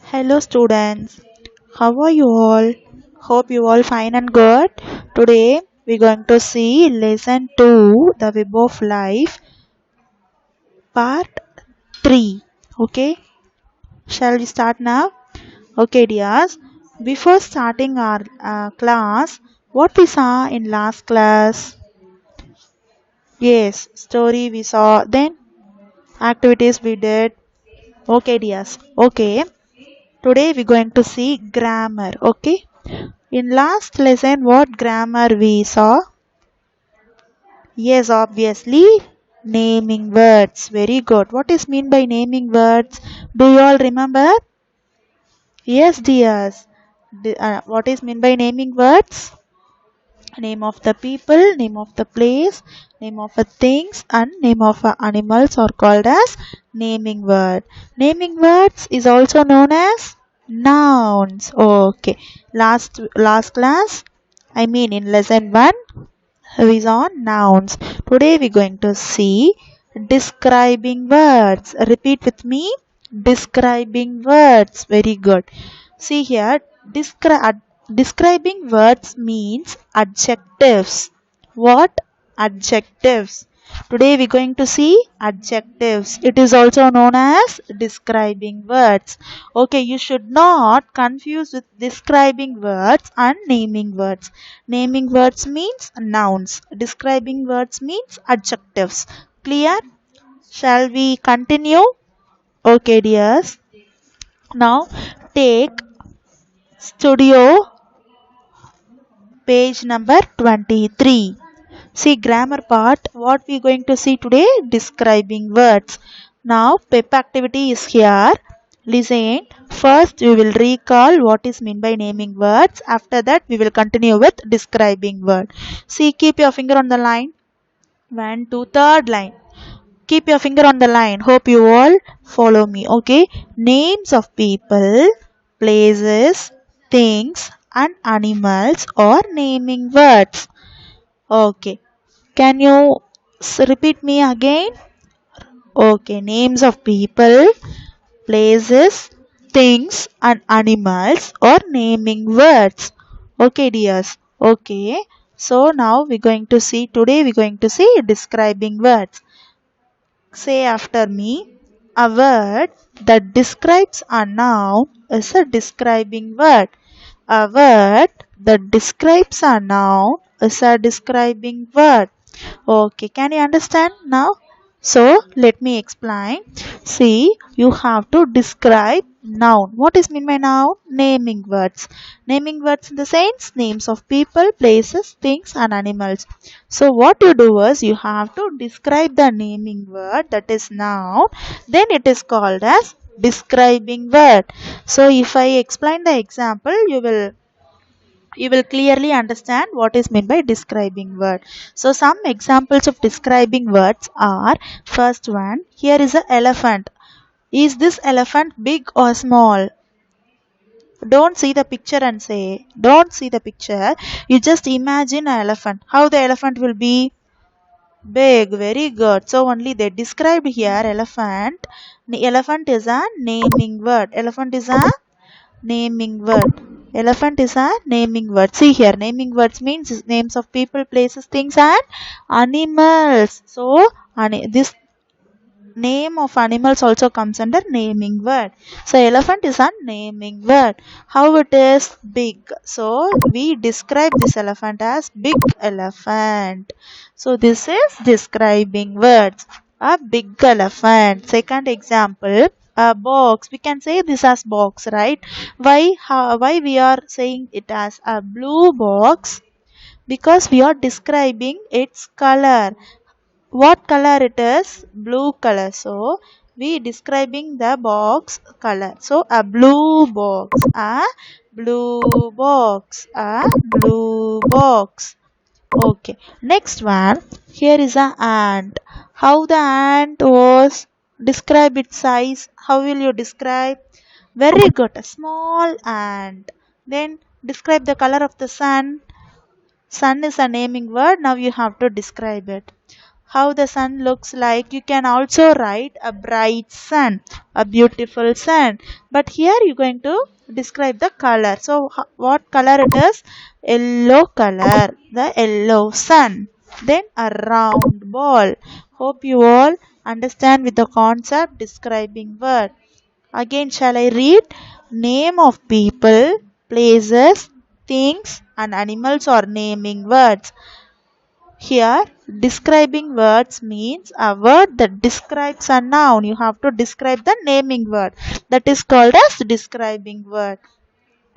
Hello students, how are you all? Hope you all fine and good. Today we're going to see lesson 2, the web of life, part 3. Okay, shall we start now? Okay dears, before starting our class, what we saw in last class? Yes, story we saw, then activities we did. Okay dears, okay. Today we're going to see grammar, okay? In last lesson, what grammar we saw? Yes, obviously, naming words. Very good. What is mean by naming words? Do you all remember? Yes, dears. What is mean by naming words? Name of the people, name of the place, name of the things, and name of animals are called as naming word. Naming words is also known as nouns. Okay. Last class, I mean in lesson 1, is on nouns. Today we're going to see describing words. Repeat with me. Describing words. Very good. See here, describing words means adjectives. What? Adjectives. Today we're going to see adjectives. It is also known as describing words. Okay, you should not confuse with describing words and naming words. Naming words means nouns. Describing words means adjectives. Clear? Shall we continue? Okay, dears. Now take studio page number 23. See grammar part. What we going to see today? Describing words. Now pep activity is here. Listen. First we will recall what is meant by naming words. After that we will continue with describing word. See, keep your finger on the line. 1, 2, third line. Keep your finger on the line. Hope you all follow me. Okay. Names of people, places, things and animals or naming words. Okay. Can you repeat me again? Okay. Names of people, places, things and animals or naming words. Okay dears. Okay. So now we're going to see describing words. Say after me. A word that describes a noun is a describing word. A word that describes a noun is a describing word. Okay, can you understand now? So let me explain. See, you have to describe noun. What is mean by noun? Naming words. Naming words in the sense names of people, places, things and animals. So what you do is you have to describe the naming word, that is noun. Then it is called as describing word. So if I explain the example, you will clearly understand what is meant by describing word. So some examples of describing words are, first one, here is an elephant. Is this elephant big or small? Don't see the picture and say. Don't see the picture. You just imagine an elephant. How the elephant will be? Big. Very good. So only they described here elephant. Elephant is a naming word. Elephant is a naming word. Elephant is a naming word. See here, naming words means names of people, places, things and animals. So this name of animals also comes under naming word. So elephant is a naming word. How it is? Big. So we describe this elephant as big elephant. So this is describing words. A big elephant. Second example, a box. We can say this as box, right? Why we are saying it as a blue box? Because we are describing its color. What color it is? Blue color. So we describing the box color. So a blue box. A blue box. A blue box. Okay. Next one. Here is a ant. How the ant was? Describe its size. How will you describe? Very good. A small ant. Then describe the color of the sun. Sun is a naming word. Now you have to describe it. how the sun looks like. You can also write a bright sun, a beautiful sun. But here you're going to describe the color. So what color it is? Yellow color, the yellow sun. Then a round ball. Hope you all understand with the concept describing word. Again, shall I read? Name of people, places, things, and animals or naming words. Here, describing words means a word that describes a noun. You have to describe the naming word. That is called as describing word.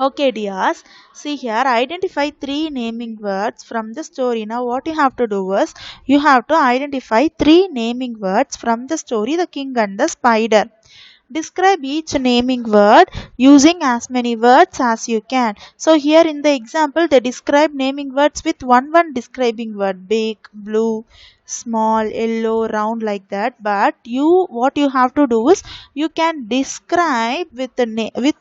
Okay, dears. See here, identify three naming words from the story. Now, what you have to do is, you have to identify three naming words from the story, The King and the Spider. Describe each naming word using as many words as you can. So here in the example, they describe naming words with one describing word: big, blue, small, yellow, round, like that. But what you have to do is, you can describe with with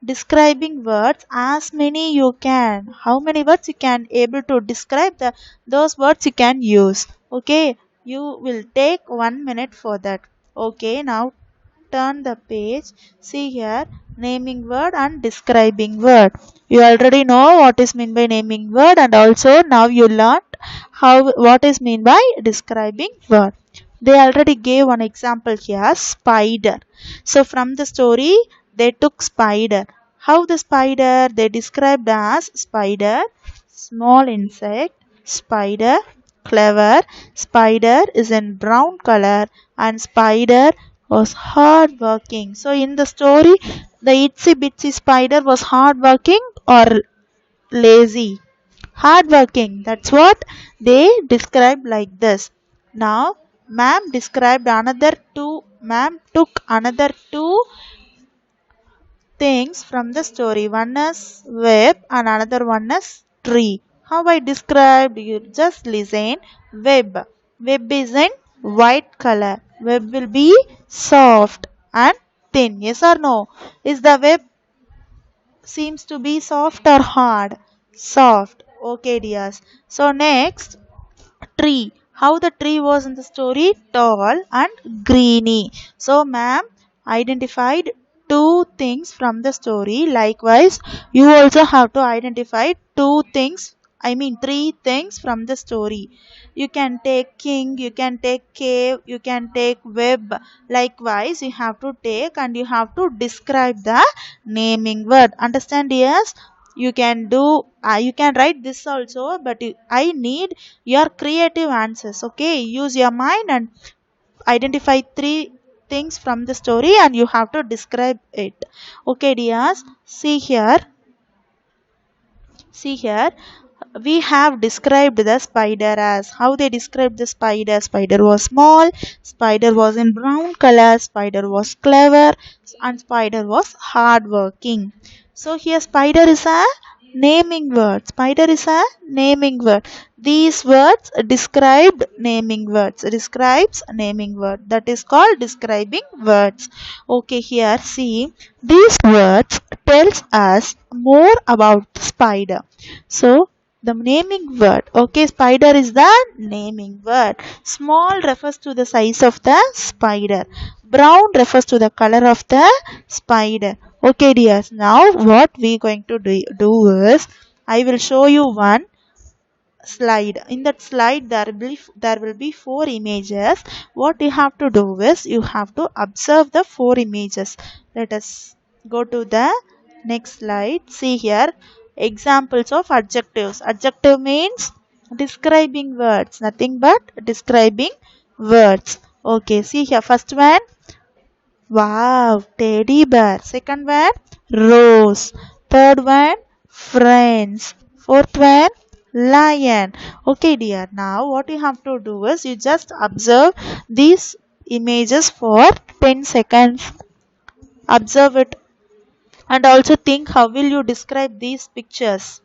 describing words as many you can. How many words you can able to describe those words you can use. Okay, you will take 1 minute for that. Okay, now turn the page. See here, naming word and describing word. You already know what is meant by naming word, and also now you learned what is meant by describing word. They already gave one example here, spider. So from the story they took spider. How the spider? They described as spider, small insect, spider, clever, spider is in brown color, and spider was hard working. So in the story, the itsy bitsy spider was hard working or lazy? Hard working. That's what they described like this. Now, ma'am described another two. Ma'am took another two things from the story. One is web and another one is tree. How I described? You just listen. Web. Web is in white color. Web will be soft and thin. Yes or no? Is the web seems to be soft or hard? Soft. Okay, dears. So next, tree. How the tree was in the story? Tall and greeny. So ma'am identified two things from the story. Likewise, you also have to identify two things, I mean three things from the story. You can take king, you can take cave, you can take web. Likewise, you have to take and you have to describe the naming word. Understand, yes? You can do, you can write this also, but I need your creative answers. Okay, use your mind and identify three things from the story and you have to describe it. Okay, dears, see here we have described the spider. As how they described the spider: spider was small, spider was in brown color, spider was clever, and spider was hard working. So here spider is a naming word. Spider is a naming word. These words described naming words. Describes naming word. That is called describing words. Okay, here see, these words tells us more about the spider. So the naming word. Okay, spider is the naming word. Small refers to the size of the spider. Brown refers to the color of the spider. Okay, dears. Now what we going to do is, I will show you one slide. In that slide there will be four images. What you have to do is, you have to observe the four images. Let us go to the next slide. See here, examples of adjectives. Adjective means describing words, nothing but describing words. Okay, see here, first one, wow, teddy bear. Second one, rose. Third one, friends. Fourth one, lion. Okay, dear. Now, what you have to do is, you just observe these images for 10 seconds. Observe it and also think how will you describe these pictures.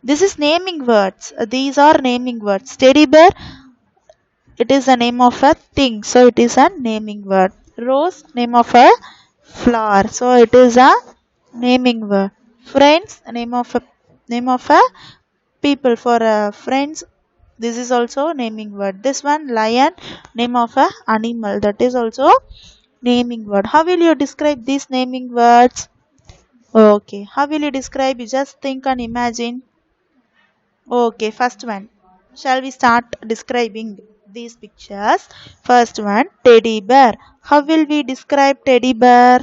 This is naming words. These are naming words. Teddy bear, it is the name of a thing, so it is a naming word. Rose, name of a flower, so it is a naming word. Friends, name of a people. For friends, This is also naming word. This one lion, name of a animal, that is also naming word. How will you describe these naming words? Okay, how will you describe? You just think and imagine. Okay, first one. Shall we start describing these pictures? First one, teddy bear. How will we describe teddy bear?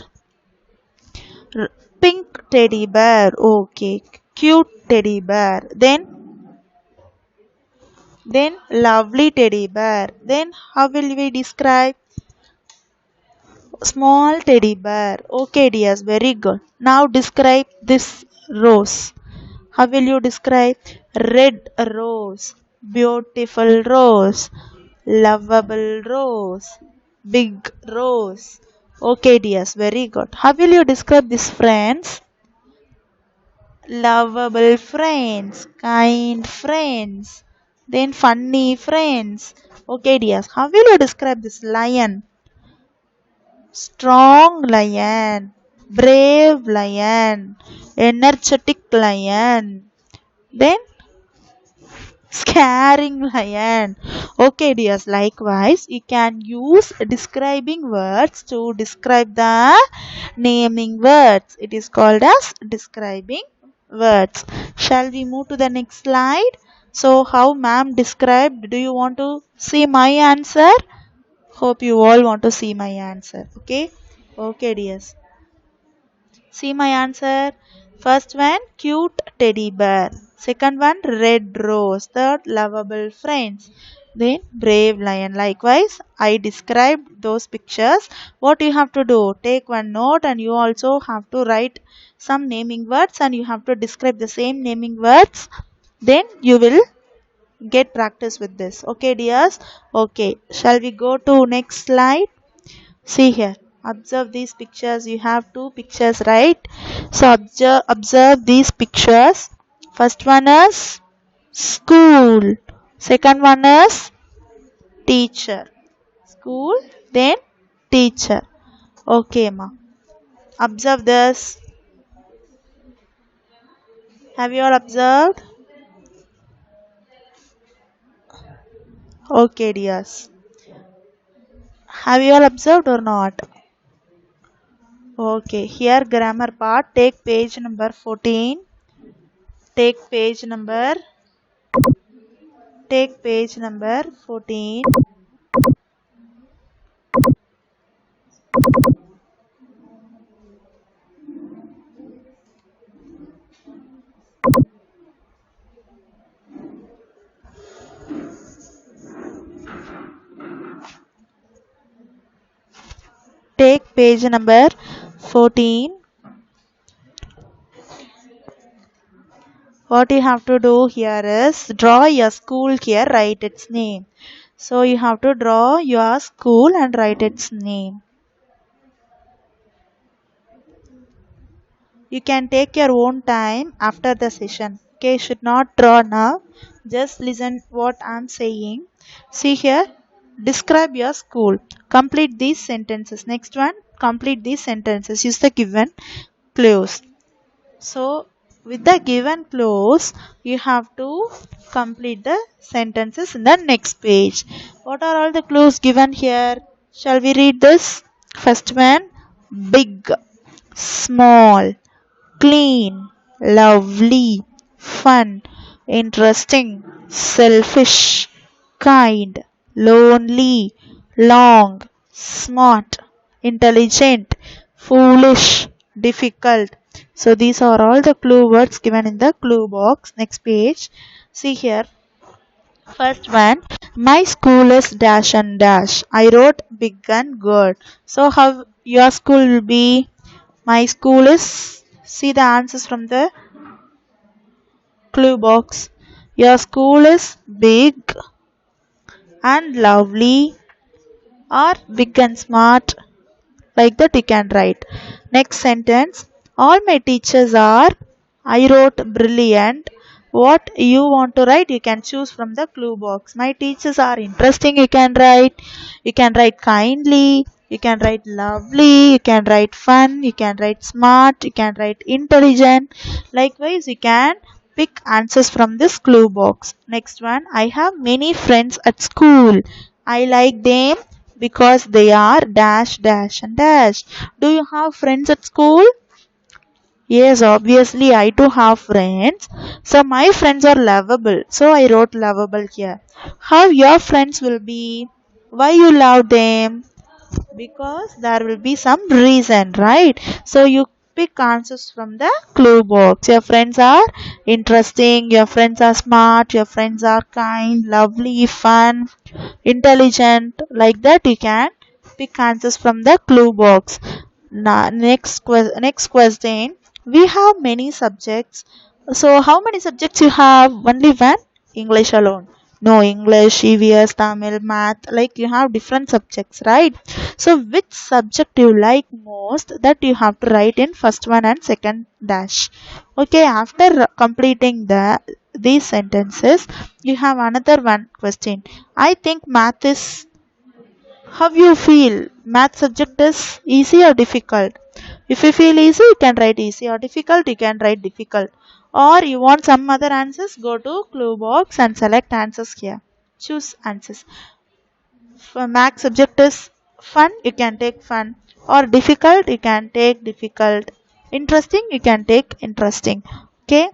Pink teddy bear. Okay, cute teddy bear. Then lovely teddy bear. Then how will we describe? Small teddy bear. Okay, dears, very good. Now describe this rose. How will you describe? Red rose, beautiful rose, lovable rose, big rose. Okay, dears, very good. How will you describe these friends? Lovable friends, kind friends, then funny friends. Okay, dears. How will you describe this lion? Strong lion, brave lion, energetic lion, then scaring lion. Okay, dears. Likewise, you can use describing words to describe the naming words. It is called as describing words. Shall we move to the next slide? So, how ma'am described? Do you want to see my answer? Hope you all want to see my answer. Okay. Okay, dears. See my answer. First one, cute teddy bear. Second one, red rose. Third, lovable friends. Then, brave lion. Likewise, I described those pictures. What you have to do? Take one note and you also have to write some naming words and you have to describe the same naming words. Then you will get practice with this. Okay, dears? Okay. Shall we go to next slide? See here. Observe these pictures. You have two pictures, right? So observe these pictures. First one is school. Second one is teacher. School, then teacher. Okay, ma. Observe this. Have you all observed? Okay, dears. Have you all observed or not? Okay, here grammar part. Take page number 14. Take page number 14. Take page number 14. What you have to do here is draw your school here, write its name. So you have to draw your school and write its name. You can take your own time after the session. Okay, should not draw now. Just listen what I am saying. See here, describe your school. Complete these sentences. Next one, complete these sentences. Use the given clues. So with the given clues, you have to complete the sentences in the next page. What are all the clues given here? Shall we read this? First one, big, small, clean, lovely, fun, interesting, selfish, kind, lonely, long, smart, intelligent, foolish, difficult. So these are all the clue words given in the clue box. Next page. See here. First one, my school is dash and dash. I wrote big and good. So how your school will be? My school is, see the answers from the clue box. Your school is big and lovely or big and smart. Like that you can write. Next sentence. All my teachers are, I wrote brilliant. What you want to write, you can choose from the clue box. My teachers are interesting, you can write. You can write kindly. You can write lovely. You can write fun. You can write smart. You can write intelligent. Likewise, you can pick answers from this clue box. Next one, I have many friends at school. I like them because they are dash dash and dash. Do you have friends at school? Yes, obviously I too have friends. So my friends are lovable. So I wrote lovable here. How your friends will be? Why you love them? Because there will be some reason, right? So you pick answers from the clue box. Your friends are interesting, your friends are smart, your friends are kind, lovely, fun, intelligent. Like that you can pick answers from the clue box. Now, next question. We have many subjects. So how many subjects you have? Only one? English alone. No, English, EVS, Tamil, math. Like you have different subjects, right? So which subject you like most, that you have to write in first one and second dash. Okay, after completing these sentences, you have another one question. I think math is, how you feel? Math subject is easy or difficult? If you feel easy, you can write easy, or difficult, you can write difficult. Or you want some other answers, go to clue box and select answers here. Choose answers. For math subject is fun, you can take fun. Or difficult, you can take difficult. Interesting, you can take interesting. Okay.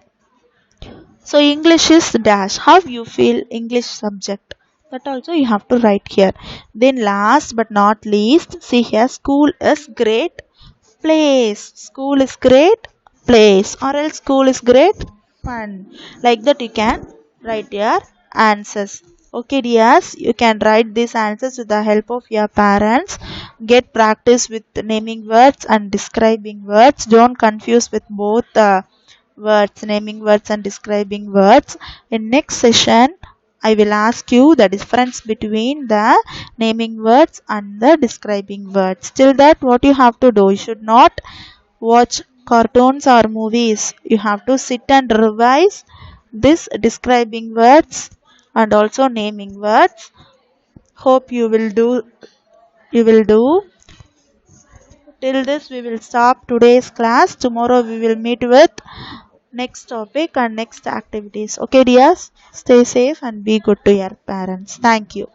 So English is dash. How you feel English subject? That also you have to write here. Then last but not least, see here, school is great place. School is great place, or else school is great fun. Like that you can write your answers. Okay dears, you can write these answers with the help of your parents. Get practice with naming words and describing words. Don't confuse with both words, naming words and describing words. In next session, I will ask you the difference between the naming words and the describing words. Till that, what you have to do, you should not watch cartoons or movies. You have to sit and revise this describing words and also naming words. Hope you will do. You will do. Till this, we will stop today's class. Tomorrow, we will meet with next topic and next activities. Okay, dears, stay safe and be good to your parents. Thank you.